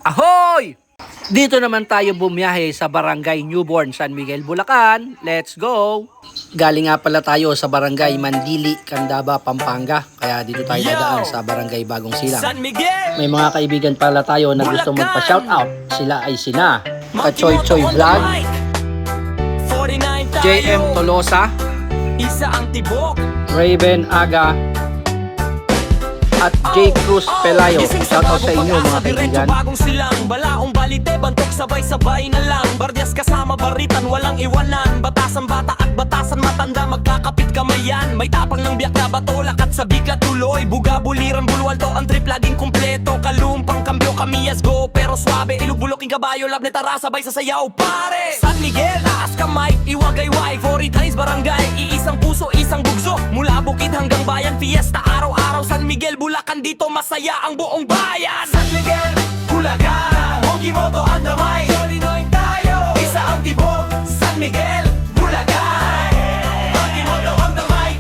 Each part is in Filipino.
Ahoy! Dito naman tayo bumiyahe sa Barangay Newborn, San Miguel, Bulacan. Let's go! Galing nga pala tayo sa Barangay Mandili, Candaba, Pampanga. Kaya dito tayo dadaan sa Barangay Bagong Silang. San Miguel! May mga kaibigan pala tayo na gusto Bulacan! magpa-shoutout. Sila ay sina Kachoy Choy Vlog, 49 tayo. JM Tolosa, Isa ang tibok. Raven Aga, at J. Cruz Pelayo. Shoutout sa inyo mga kaibigan. Bagong silang, balaong balite, bantok sabay-sabay na lang. Bardias kasama baritan, walang iwanan. Batasan bata at batasan matanda, magkakapit kamayan. May tapang ng biyak na bato, lakat sa bigla tuloy. Buga, buliran, bulwalto, ang trip laging kumpleto. Kalumpang kambyo, kamiyas go, pero swabe. Ilubuloking kabayo, lab na tara, sabay sa sayaw, pare. San Miguel, taas kamay, iwagayway. 40 times barangay, iisang puso, isang bugso. Mula bukid hanggang bayan, fiesta araw-araw. San Miguel, Bulacan, dito masaya ang buong bayan. San Miguel, Bulacan, Hongimoto ang damay. Jolinoy tayo, isa ang tibok. San Miguel, Bulacan, Hongimoto ang damay.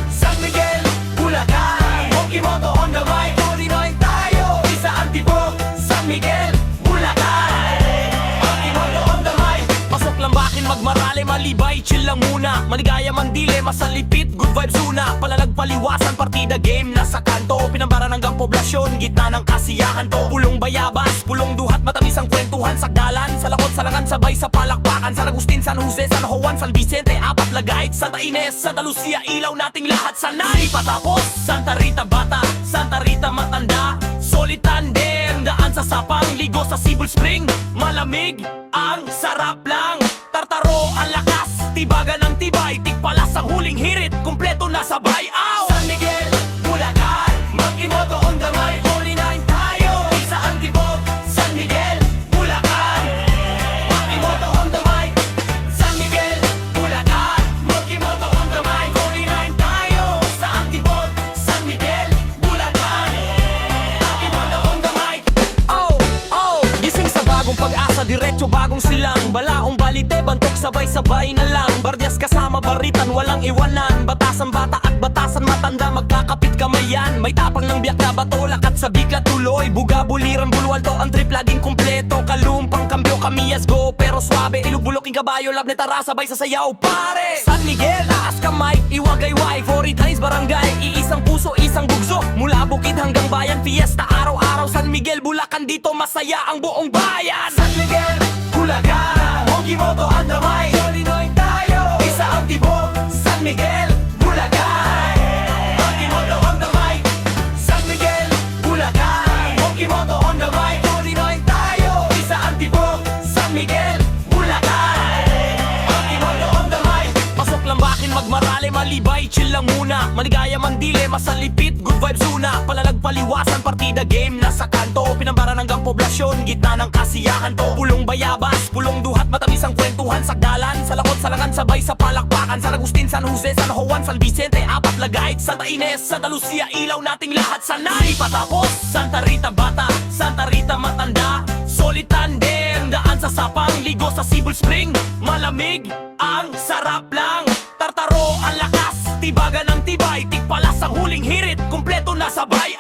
San Miguel, Bulacan, Hongimoto ang damay. Jolinoy tayo, isa ang tibok. San Miguel, Bulacan, Hongimoto ang damay. Pasok lambakin, magmarali, malibay, chill lang muna. Maligaya, mandile, masalipit, good vibes una. Palalag, paliwasan, partida, game, nasa kanto. Pinambara hanggang poblasyon, gitna ng kasiyahan to. Pulong bayabas, pulong duhat, matamis ang kwentuhan. Sagdalan, sa lakot, salangan, sabay sa palakpakan. San Agustin, San Jose, San Juan, San Vicente, Apat, Lagait, Santa Ines, Santa Lucia, ilaw nating lahat. Sanay patapos, Santa Rita Bata, Santa Rita Matanda, Solid Tandem, daan sa Sapang, ligo sa Sibol Spring. Malamig, ang sarap lang. Tartaro, ang lakas, tibagan ng tibay. Tigpalas ang huling hirit, kumpleto na sabay. Ow! San Miguel, Bulacan, mag-imoto on the mic. 49 tayo, isa ang tibok. San Miguel, Bulacan, mag-imoto on the mic. San Miguel, Bulacan, mag-imoto on the mic. 49 tayo, isa ang tibok. San Miguel, Bulacan, mag-imoto on the mic. Oh, oh, gising sa bagong pag-asa, diretso bagong silang. Balaong balite, bantok sabay-sabay na lang. Bardias kasama baritan, walang iwanan. Batasan bata at batasan matanda, magkakapit kamayan. May tapang ng biyak na bato, lakat sa bigla tuloy. Buga, buliran, bulwalto, ang trip laging kumpleto. Kalumpang kambyo, kamiyas go, pero swabe. Ilubuloking kabayo, lab na tara, sabay sa sayaw, pare. San Miguel, taas kamay, iwagayway. 40 times barangay, iisang puso, isang bugso. Mula bukid hanggang bayan, fiesta araw-araw. San Miguel, Bulacan, dito masaya ang buong bayan. San Miguel, Bulacan, Hongimoto ang damay. Jolinoy tayo, isa ang tibok. San Miguel, Bulacan, Hongimoto ang damay. San Miguel, Bulacan, Hongimoto ang damay. Jolinoy tayo, isa ang tibok. San Miguel, Bulacan, Hongimoto ang damay. Pasok lambakin, magmarali, malibay, chill lang muna. Maligaya, mandile, masalipit, good vibes una. Palalag, paliwasan, partida, game, nasa kanto. Pinambara hanggang poblasyon, gitna ng kasiyahan to. Pulong bayabas, pulong duhat, matamis ang kwentuhan. Sagdalan, sa lakot, salangan, sabay sa palakpakan. San Agustin, San Jose, San Juan, San Vicente, Apat, Lagait, Santa Ines, Santa Lucia, ilaw nating lahat. Sanay patapos, Santa Rita Bata, Santa Rita Matanda, Solid Tandem, daan sa Sapang, ligo sa Sibol Spring. Malamig, ang sarap lang. Tartaro, ang lakas, tibagan ng tibay. Tigpalas ang huling hirit, kumpleto na sabay.